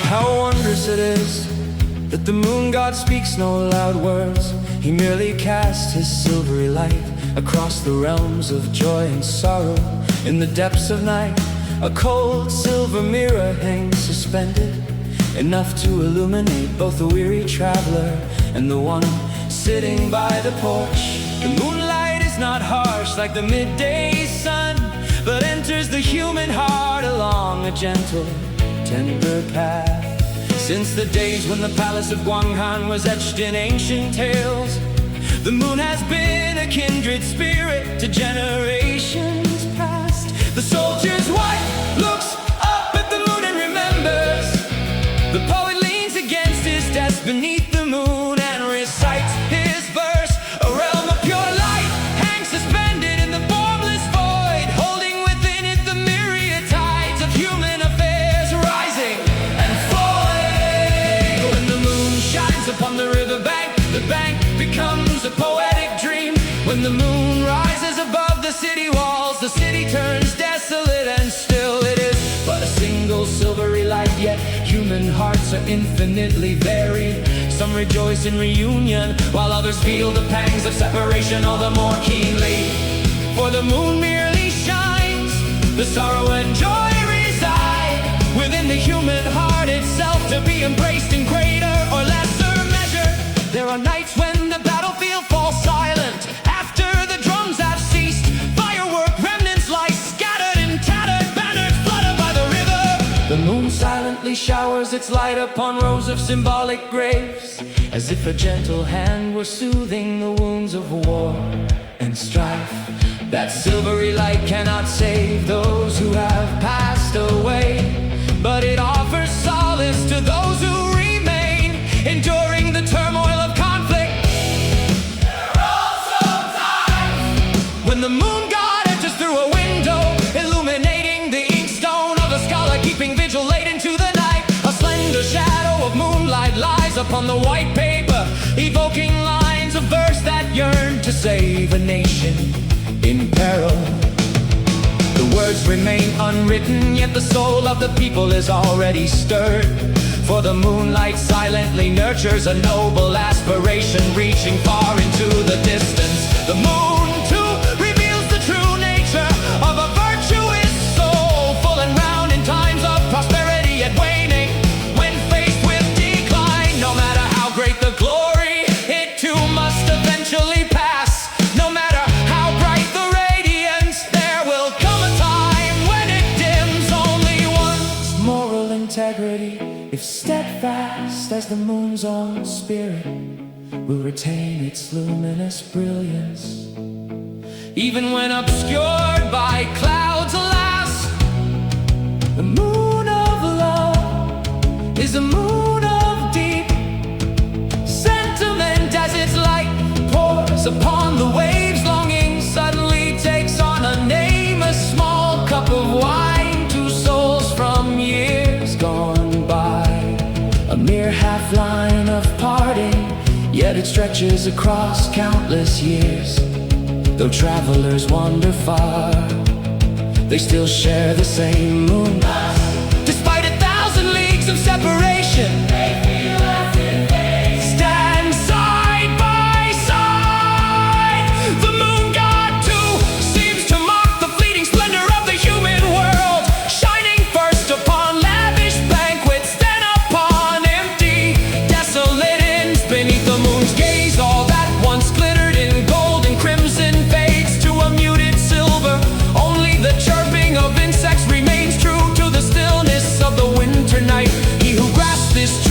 How wondrous it is that the moon god speaks no loud words. He merely casts his silvery light across the realms of joy and sorrow. In the depths of night, a cold silver mirror hangs suspended, enough to illuminate both the weary traveler and the one sitting by the porch. The moonlight is not harsh like the midday sun, but enters the human heart along a gentle, tender path. Since the days when the palace of Nguyen was etched in ancient tales, the moon has been a kindred spirit to generations past. The soldier's wife looks up at the moon and remembers. The poet leans against his desk beneath the moon and recites his verse. A realm of pure light hangs suspended in the formless void, holding within it the myriad tides of human affairs, rising and falling. When the moon shines upon the riverbank, the bank becomes a poetic dream. When the moon rises above the city walls, the city turns desolate and still. It is but a single silvery light, yet human hearts are infinitely varied. Some rejoice in reunion, while others feel the pangs of separation all the more keenly. For the moon merely shines, the sorrow and joy reside within the human heart itself, to be embraced in greater or lesser measure. There are nights when the battlefield falls silent after the drums have ceased. Firework remnants lie scattered in tattered banners flooded by the river. The moon silently showers its light upon rows of symbolic graves, as if a gentle hand were soothing the wounds of war and strife. That silvery light cannot save those who have passed away, but it offers solace to those who remain, enduring the turmoil of conflict. There are also times when the moon god enters through a window, illuminating the inkstone of a scholar keeping vigil late into the night. A slender shadow of moonlight lies upon the white paper, evoking lines of verse that yearn to save a nation in peril. The words remain unwritten, yet the soul of the people is already stirred. For the moonlight silently nurtures a noble aspiration, reaching far into the distance. The moon too reveals the true nature of a virtuous soul, full and round in times of prosperity, yet waning when faced with decline. No matter how great the glory, it too must eventually pass. No matter how bright the radiance, there will come a time when it dims. Only one's moral integrity, if steadfast as the moon's own spirit, will retain its luminous brilliance. Even when obscured by clouds, alas, the moon of love is a moon of deep sentiment. As its light pours upon the waves, longing suddenly takes on a name, a small cup of wine, two souls from years gone by. A mere half line of parting, yet it stretches across countless years. Though travelers wander far, they still share the same moon. Despite 1,000 leagues of separation, they feel as if they stand side by side. The moon god too seems to mock the fleeting splendor of the human world, shining first upon lavish banquets, then upon empty, desolate inns beneath the moon's gaze. All that once glittered in gold and crimson fades to a muted silver. Only the chirping of insects remains true to the stillness of the winter night. He who grasps this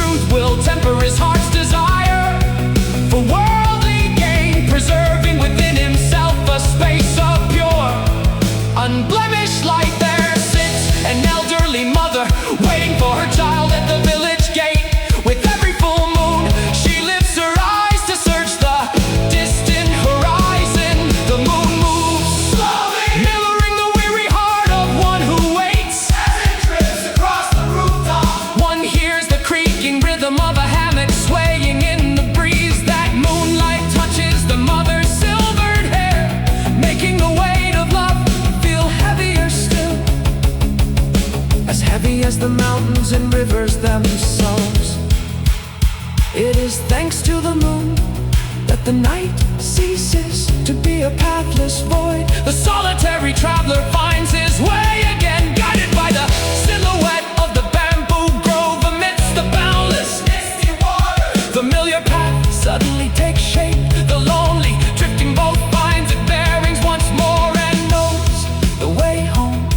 The night ceases to be a pathless void. The solitary traveler finds his way again, guided by the silhouette of the bamboo grove amidst the boundless misty water. Familiar path suddenly takes shape. The lonely drifting boat finds its bearings once more and knows the way home.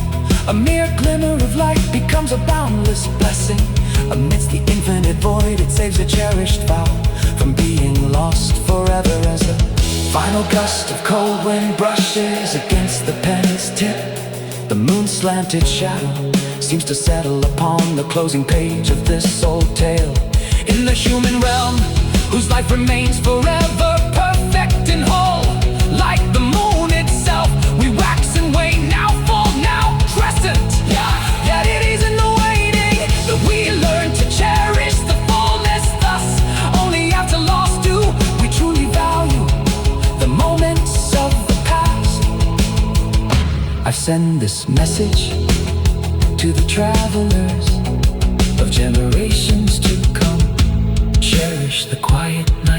A mere glimmer of light becomes a boundless blessing. Amidst the infinite void, it saves a cherished vow from being lost forever. As a final gust of cold wind brushes against the pen's tip, the moon's slanted shadow seems to settle upon the closing page of this old tale. In the human realm, whose life remains forever perfect and whole, like the moon itself, we wax and wane, now fall, now crescent. Yet it is in the waiting that we learn to cherish the fullness. Thus, only after loss do we truly value the moments of the past. I send this message to the travelers of generations to come. Cherish the quiet night.